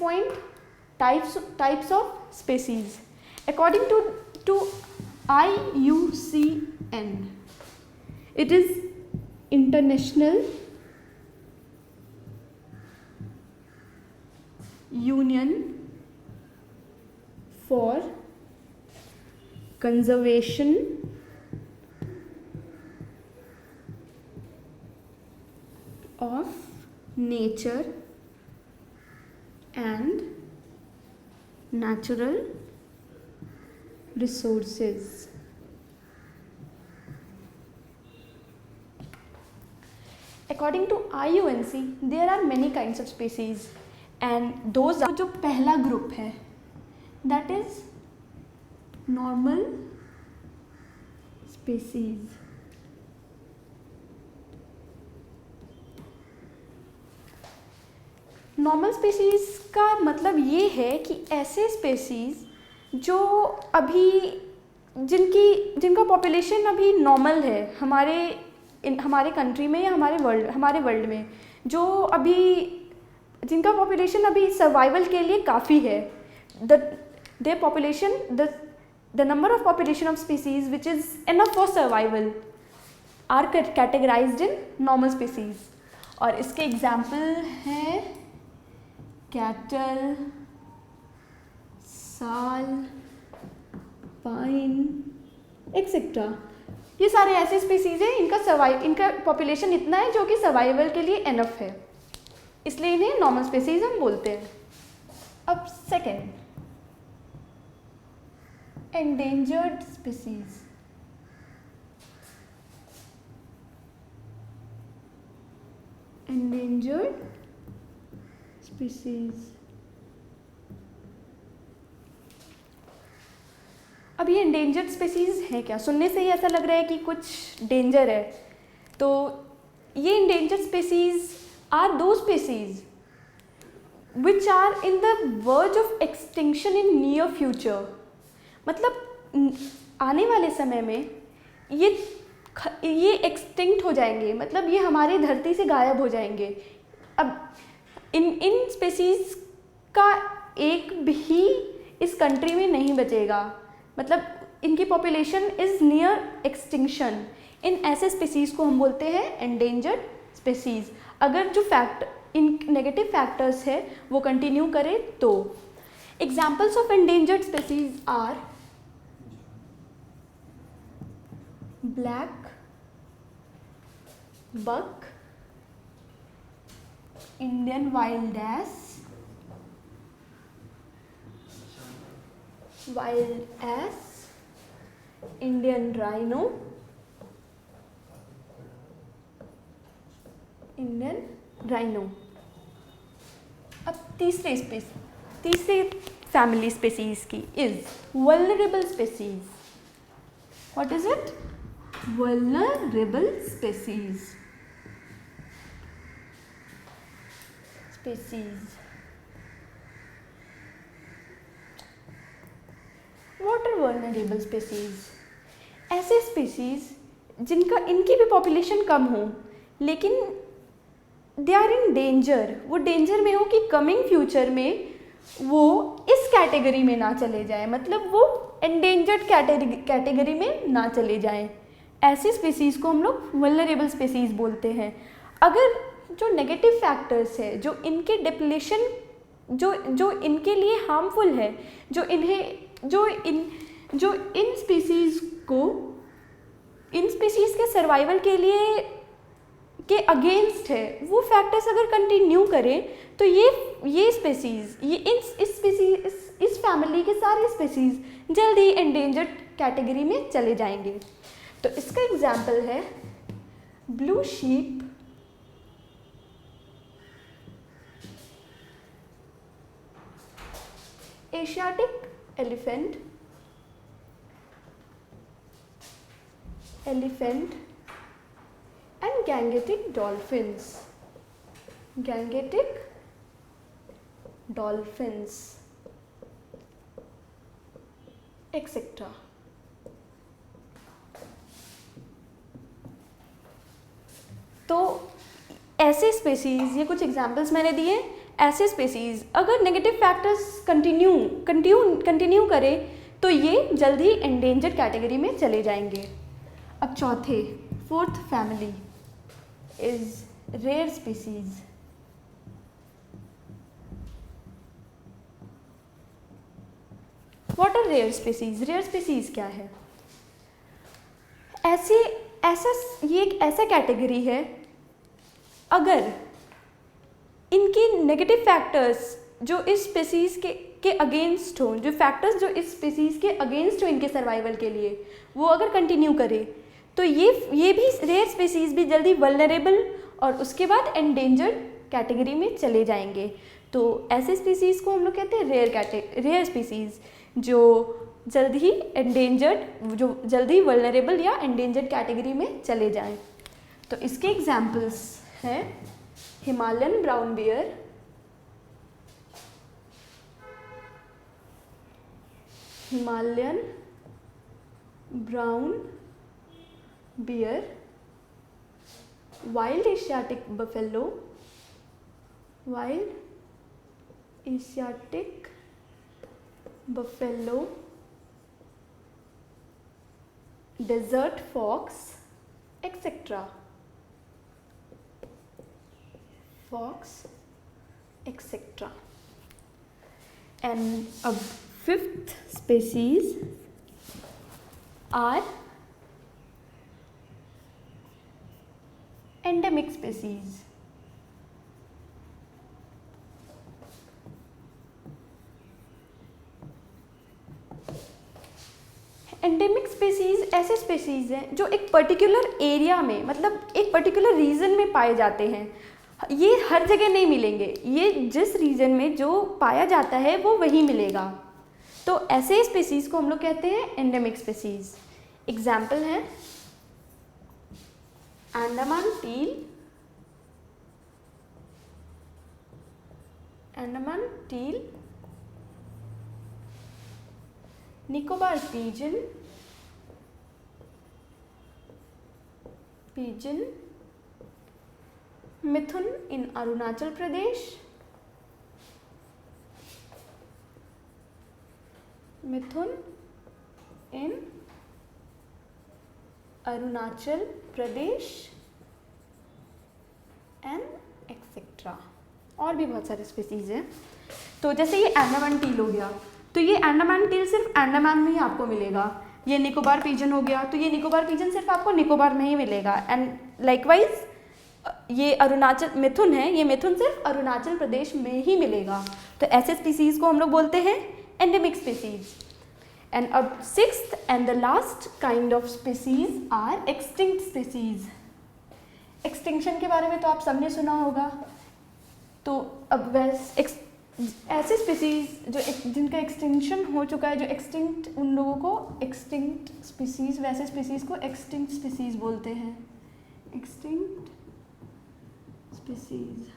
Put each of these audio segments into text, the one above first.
point, types of species. According to IUCN, it is International Union for Conservation of Nature and Natural Resources. According to IUNC, there are many kinds of species, and those are जो पहला group है, that is normal species. Normal species का मतलब ये है कि ऐसे species जो अभी जिनका पॉपुलेशन अभी नॉर्मल है हमारे कंट्री में या हमारे वर्ल्ड में, जो अभी जिनका पॉपुलेशन अभी सर्वाइवल के लिए काफ़ी है. Their population the number of population of species which is enough for survival are categorized in normal species. और इसके एग्जाम्पल हैं कैटल, साल, पाइन एक्सेट्रा. ये सारे ऐसे स्पीसीज हैं इनका पॉपुलेशन इतना है जो कि सर्वाइवल के लिए इनफ है, इसलिए इन्हें नॉर्मल स्पीसीज हम बोलते हैं. अब second, endangered species. Endangered species. अब ये एंडेंजर्ड स्पीसीज है क्या? सुनने से ही ऐसा लग रहा है कि कुछ डेंजर है. तो ये endangered species are those species which are in the verge of extinction in near future. मतलब आने वाले समय में ये एक्सटिंक्ट हो जाएंगे, मतलब ये हमारी धरती से गायब हो जाएंगे. अब इन स्पीसीज़ का एक भी इस कंट्री में नहीं बचेगा, मतलब इनकी पॉपुलेशन इज़ नियर एक्सटिंक्शन. इन ऐसे स्पीसीज़ को हम बोलते हैं एंडेंजर्ड स्पीसीज़. अगर जो इन नेगेटिव फैक्टर्स है वो कंटिन्यू करें तो. Examples of endangered species are black buck, Indian wild ass, Indian rhino, अब तीसरे फैमिली स्पीसीज की is vulnerable species. What is it? Vulnerable species. What are vulnerable species? ऐसे स्पीसीज इनकी भी पॉपुलेशन कम हो लेकिन दे आर इन डेंजर. वो डेंजर में हो कि कमिंग फ्यूचर में वो इस कैटेगरी में ना चले जाए, मतलब वो एंडेंजर्ड कैटेगरी में ना चले जाएं. ऐसे स्पीसीज को हम लोग वल्नरेबल स्पीसीज बोलते हैं. अगर जो नेगेटिव फैक्टर्स है, जो इनके डिप्लेशन जो इनके लिए हार्मफुल है, जो इन स्पीसीज़ के सर्वाइवल के लिए के अगेंस्ट है, वो फैक्टर्स अगर कंटिन्यू करें तो ये स्पीसीज़ इस फैमिली के सारे स्पीसीज़ जल्द ही एंडेंजर्ड कैटेगरी में चले जाएंगे. तो इसका एग्जाम्पल है blue sheep, Asiatic elephant and gangetic dolphins etc. तो ऐसे स्पीसीज, ये कुछ एग्जाम्पल्स मैंने दिए, ऐसे स्पीसीज अगर नेगेटिव फैक्टर्स कंटिन्यू करें तो ये जल्द ही एंडेंजर्ड कैटेगरी में चले जाएंगे। अब चौथे, fourth family is rare species. What are rare species? Rare species क्या है? ये एक ऐसा कैटेगरी है अगर इनकी नेगेटिव फैक्टर्स जो इस स्पीसीज के अगेंस्ट हो, जो फैक्टर्स जो इस स्पीसीज के अगेंस्ट हो इनके सर्वाइवल के लिए, वो अगर कंटिन्यू करे तो ये भी रेयर स्पीसीज भी जल्दी वल्नरेबल और उसके बाद एंडेंजर्ड कैटेगरी में चले जाएंगे। तो ऐसे स्पीसीज को हम लोग कहते हैं रेयर स्पीसीज, जो जल्द ही एंडेंजर्ड, जो जल्दी वल्नरेबल या एंडेंजर्ड कैटेगरी में चले जाएं। तो इसके एग्जाम्पल्स हैं Himalayan brown bear, Himalayan brown bear, wild Asiatic buffalo, wild Asiatic buffalo, desert fox, etc. Fox, etc. And a fifth species are endemic species. Endemic species ऐसे स्पीसीज हैं जो एक पर्टिकुलर एरिया में, मतलब एक पर्टिकुलर रीजन में पाए जाते हैं। ये हर जगह नहीं मिलेंगे, ये जिस रीजन में जो पाया जाता है वो वही मिलेगा। तो ऐसे स्पीसीज को हम लोग कहते हैं एंडेमिक स्पीसीज। एग्जाम्पल है Andaman teal, Andaman teal, Nicobar pigeon, mithun in Arunachal Pradesh, mithun in Arunachal Pradesh and etcetera. और भी बहुत सारे स्पीसीज हैं। तो जैसे ये अंडमान टील हो गया, तो ये अंडमान टील सिर्फ अंडमान में ही आपको मिलेगा। ये निकोबार पिजन हो गया, तो ये निकोबार पिजन सिर्फ आपको निकोबार में ही मिलेगा। एंड लाइकवाइज ये अरुणाचल मिथुन है, ये मिथुन सिर्फ अरुणाचल प्रदेश में ही मिलेगा। तो ऐसे स्पीसीज को हम लोग बोलते हैं एंडेमिक स्पीसीज। एंड अब sixth and the last kind of species are extinct species. Extinction के बारे में तो आप सबने सुना होगा। तो अब ऐसे स्पीसीज जो जिनका एक्सटिंक्शन हो चुका है, जो एक्सटिंक्ट, उन लोगों को एक्सटिंक्ट स्पीसीज, वैसे स्पीसीज को एक्सटिंक्ट स्पीसीज बोलते हैं। एक्सटिंक्ट स्पीसीज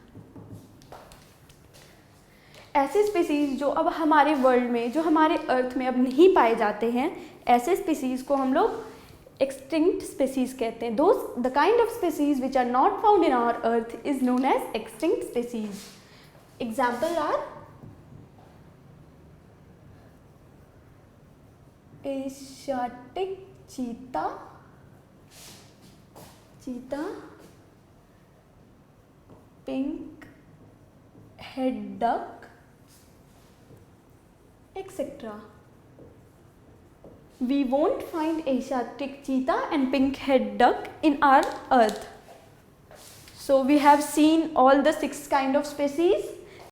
ऐसे स्पीसीज जो अब हमारे वर्ल्ड में, जो हमारे अर्थ में अब नहीं पाए जाते हैं, ऐसे स्पीसीज को हम लोग एक्सटिंक्ट स्पीसीज कहते हैं। Those the kind of species which are not found in our earth is known as extinct species. Example are Asiatic cheetah, pink head duck, etc. We won't find Asiatic cheetah and pink head duck in our earth. So we have seen all the 6 kind of species.